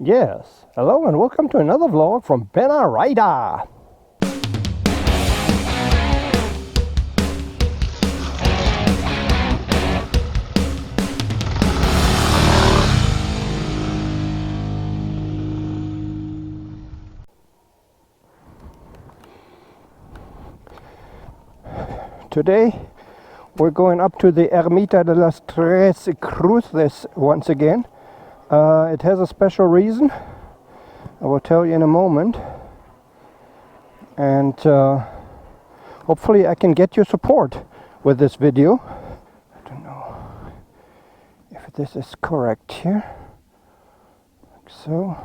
Yes, hello and welcome to another vlog from Benarida. Today we're going up to the Ermita de las Tres Cruces once again. It has a special reason. I will tell you in a moment. And hopefully I can get your support with this video. I don't know if this is correct here. Like so.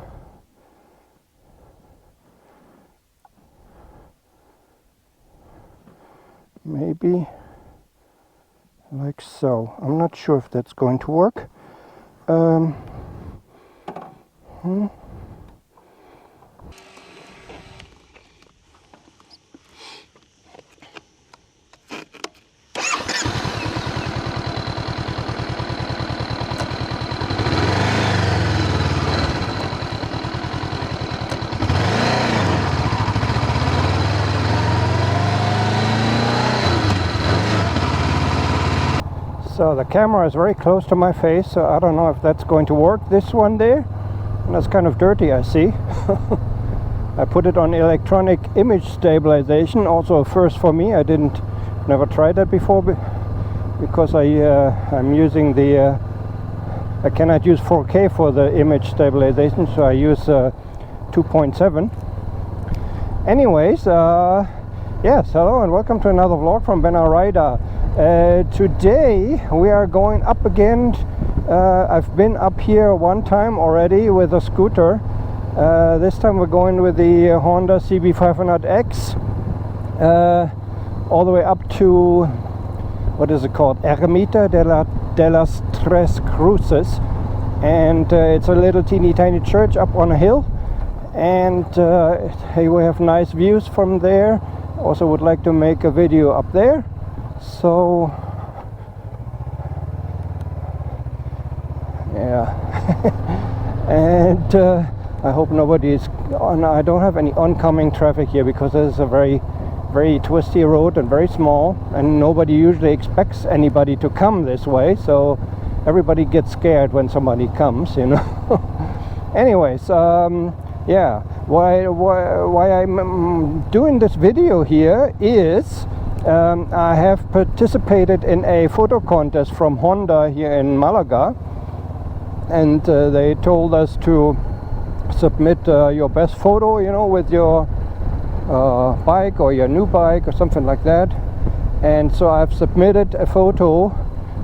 Maybe like so. I'm not sure if that's going to work. So the camera is very close to my face, so I don't know if that's going to work. This one there, and that's kind of dirty, I see. I put it on electronic image stabilization, also a first for me. I never tried that before because I'm using the I cannot use 4K for the image stabilization, so I use 2.7. Anyways, yes, hello and welcome to another vlog from Benarida. Today we are going up again. I've been up here one time already with a scooter. This time we're going with the Honda CB500X all the way up to, what is it called, Ermita de las Tres Cruces, and it's a little teeny tiny church up on a hill, and hey, we have nice views from there. Also would like to make a video up there. So yeah. And I hope nobody is on. I don't have any oncoming traffic here because this is a very twisty road and very small, and nobody usually expects anybody to come this way, so everybody gets scared when somebody comes, you know. Anyways, yeah, why I'm doing this video here is I have participated in a photo contest from Honda here in Málaga, and they told us to submit your best photo, you know, with your bike or your new bike or something like that. And so I've submitted a photo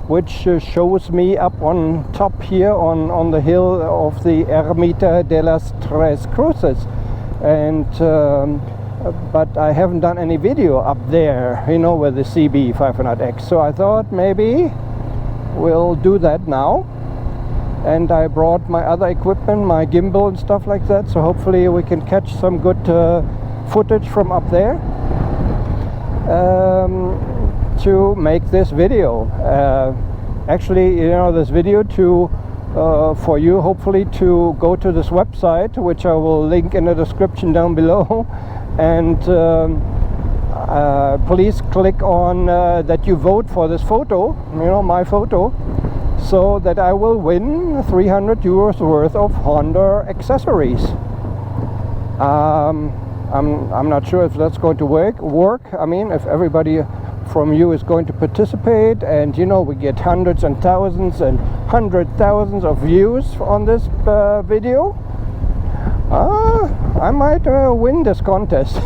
which shows me up on top here on the hill of the Ermita de las Tres Cruces, and but I haven't done any video up there, you know, with the CB500X. So I thought maybe we'll do that now. And I brought my other equipment, my gimbal and stuff like that. So hopefully we can catch some good footage from up there to make this video. Actually, you know, this video for you, hopefully, to go to this website, which I will link in the description down below. And please click on that you vote for this photo, you know, my photo, so that I will win 300 euros worth of Honda accessories. I'm not sure if that's going to work. I mean, if everybody from you is going to participate, and you know, we get hundreds and thousands and 100,000s of views on this video, I might win this contest.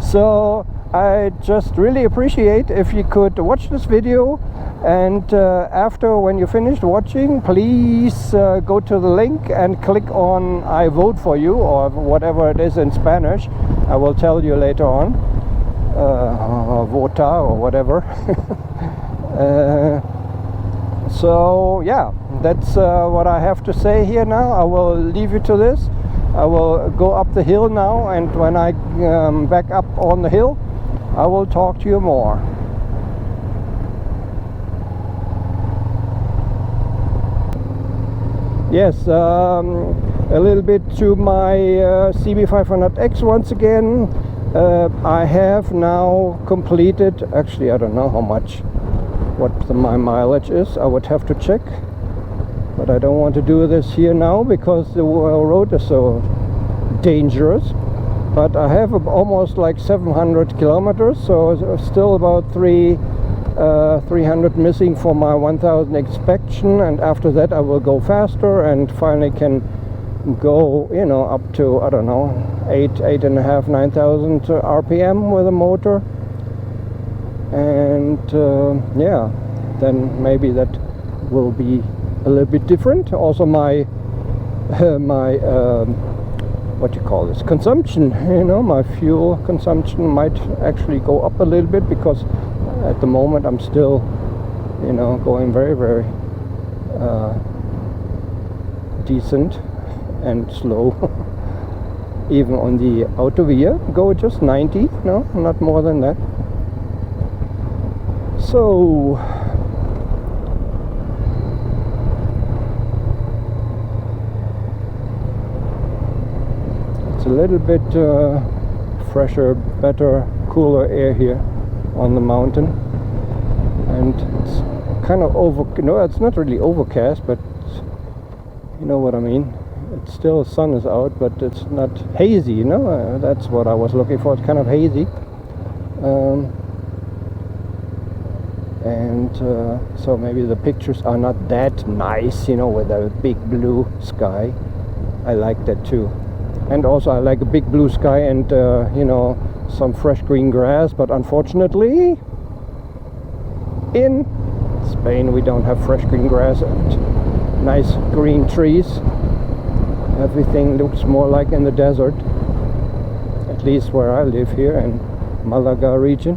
So I just really appreciate if you could watch this video, and after, when you finished watching, please go to the link and click on I vote for you, or whatever it is in Spanish. I will tell you later on, vota or whatever. So yeah, that's what I have to say here now. I will leave you to this. I will go up the hill now, and when I back up on the hill, I will talk to you more. Yes, a little bit to my CB500X once again. I have now completed, actually I don't know how much, what my mileage is. I would have to check, but I don't want to do this here now because the road is so dangerous. But I have almost like 700 kilometers, so still about 300 missing for my 1000 inspection, and after that I will go faster and finally can go, you know, up to, I don't know, 8.5, 9,000 RPM with a motor. And yeah, then maybe that will be a little bit different. Also my what you call this, consumption, you know, my fuel consumption might actually go up a little bit, because at the moment I'm still, you know, going very, very decent and slow. Even on the autovia go just 90, no, not more than that. So a little bit fresher, better, cooler air here on the mountain, and it's kind of it's not really overcast, but you know what I mean. It's still, the sun is out, but it's not hazy, you know. That's what I was looking for. It's kind of hazy, and so maybe the pictures are not that nice, you know, with a big blue sky. I like that too. And also I like a big blue sky and you know, some fresh green grass, but unfortunately in Spain we don't have fresh green grass and nice green trees. Everything looks more like in the desert, at least where I live here in Málaga region.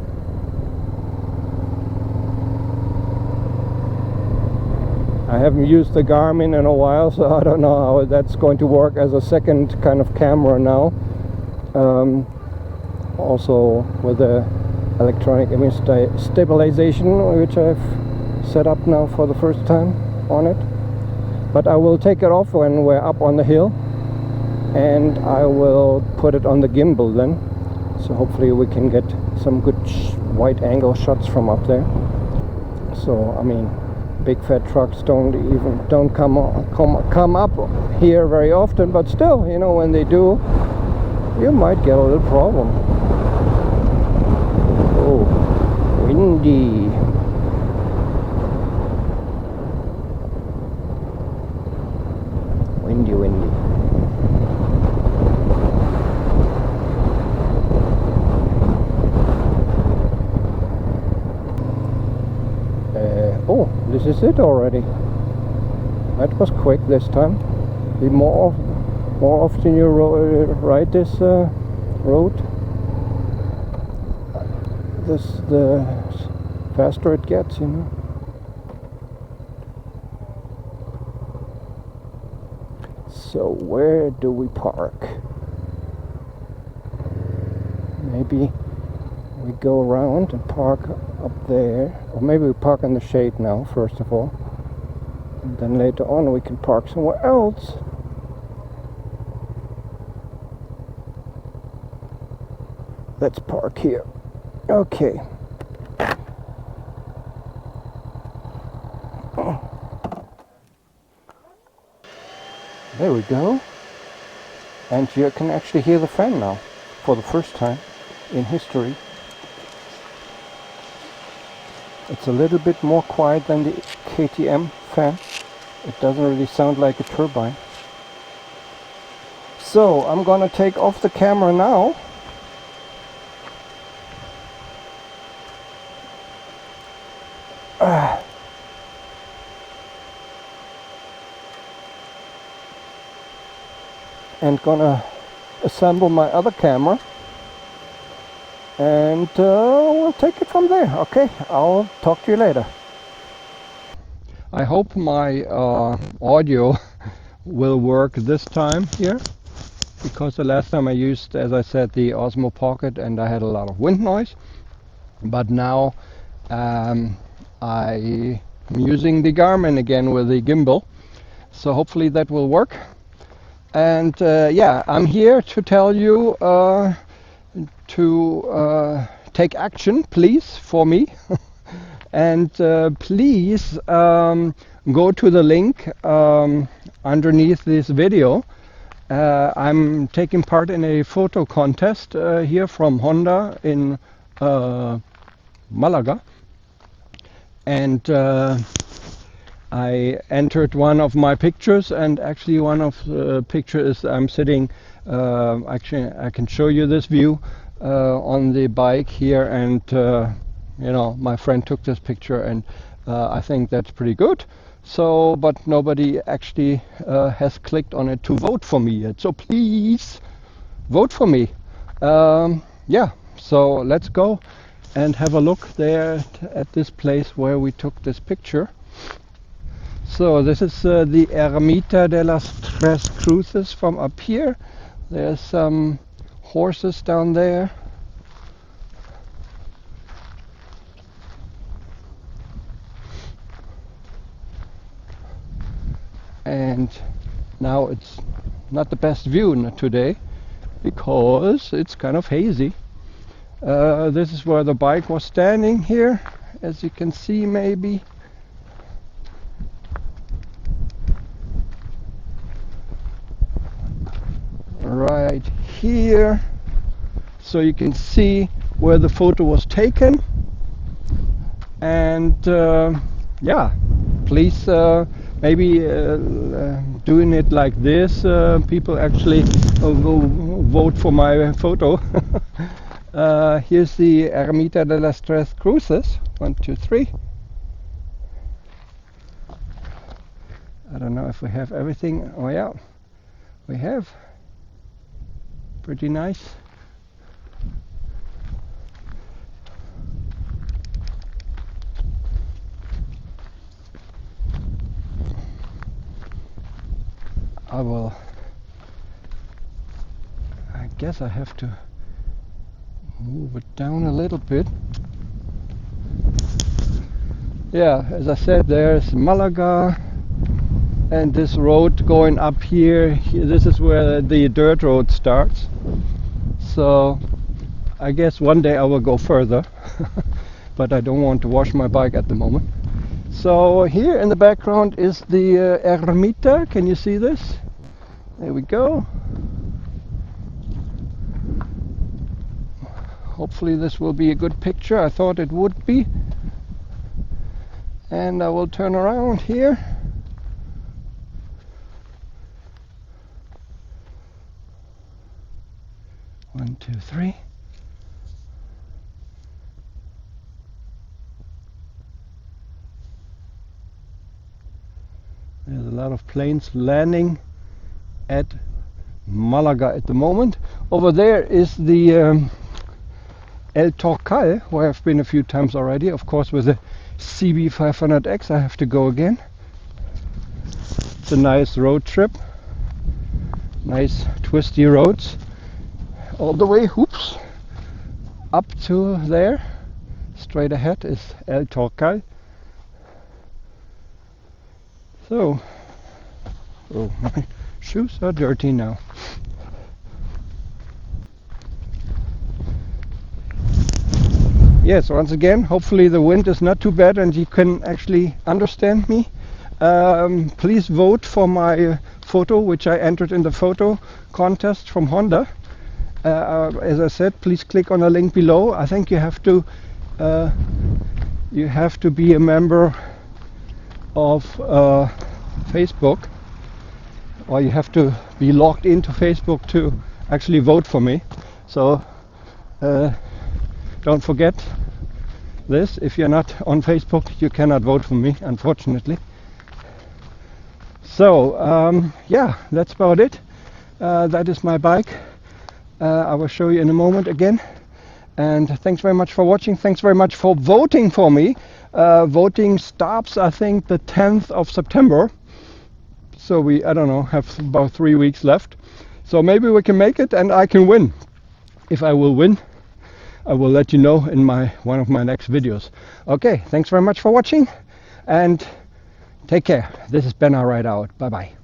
I haven't used the Garmin in a while, so I don't know how that's going to work as a second kind of camera now. Also with the electronic image stabilization, which I've set up now for the first time on it. But I will take it off when we're up on the hill, and I will put it on the gimbal then. So hopefully we can get some good wide angle shots from up there. So I mean, big fat trucks don't come up here very often, but still, you know, when they do, you might get a little problem. Oh, windy. Windy. Oh, this is it already. That was quick this time. The more often you ride this road, the faster it gets, you know. So where do we park? Maybe we go around and park up there, or maybe we park in the shade now first of all, and then later on we can park somewhere else. Let's park here. Okay. There we go. And you can actually hear the fan now for the first time in history. It's a little bit more quiet than the KTM fan. It doesn't really sound like a turbine. So I'm gonna take off the camera now. And gonna assemble my other camera, and we'll take it from there. Okay, I'll talk to you later. I hope my audio will work this time here, because the last time I used, as I said, the Osmo Pocket, and I had a lot of wind noise. But now I'm using the Garmin again with the gimbal, so hopefully that will work. And yeah, I'm here to tell you to take action, please, for me. And please go to the link underneath this video. I'm taking part in a photo contest here from Honda in Málaga, and I entered one of my pictures, and actually one of the pictures I'm sitting, actually I can show you this view on the bike here, and you know, my friend took this picture, and I think that's pretty good. So, but nobody actually has clicked on it to vote for me yet. So please vote for me. Yeah, so let's go and have a look there at this place where we took this picture. So this is the Ermita de las Tres Cruces from up here. There's some horses down there. And now it's not the best view today because it's kind of hazy. This is where the bike was standing here, as you can see maybe. Right here, so you can see where the photo was taken. And yeah, please maybe doing it like this, people actually will vote for my photo. Here's the Ermita de las Tres Cruces. 1, 2, 3. I don't know if we have everything. Oh yeah, we have. Pretty nice. I guess I have to move it down a little bit. Yeah, as I said, there's Malaga, and this road going up here, this is where the dirt road starts. So I guess one day I will go further, but I don't want to wash my bike at the moment. So here in the background is the Ermita. Can you see this? There we go. Hopefully this will be a good picture. I thought it would be. And I will turn around here. One, two, three. There's a lot of planes landing at Malaga at the moment. Over there is the El Torcal, where I've been a few times already. Of course, with the CB500X I have to go again. It's a nice road trip. Nice twisty roads. All the way, oops, up to there. Straight ahead is El Torcal. So, oh, my shoes are dirty now. Yes, once again, hopefully the wind is not too bad and you can actually understand me. Please vote for my photo, which I entered in the photo contest from Honda. As I said, please click on the link below. I think you have to be a member of Facebook, or you have to be logged into Facebook to actually vote for me. So don't forget this. If you're not on Facebook, you cannot vote for me, unfortunately. So yeah, that's about it. That is my bike. I will show you in a moment again. And thanks very much for watching. Thanks very much for voting for me. Voting stops, I think, the 10th of September. So we, I don't know, have about 3 weeks left. So maybe we can make it and I can win. If I will win, I will let you know in one of my next videos. Okay, thanks very much for watching and take care. This is Ben Ride Out. Bye bye.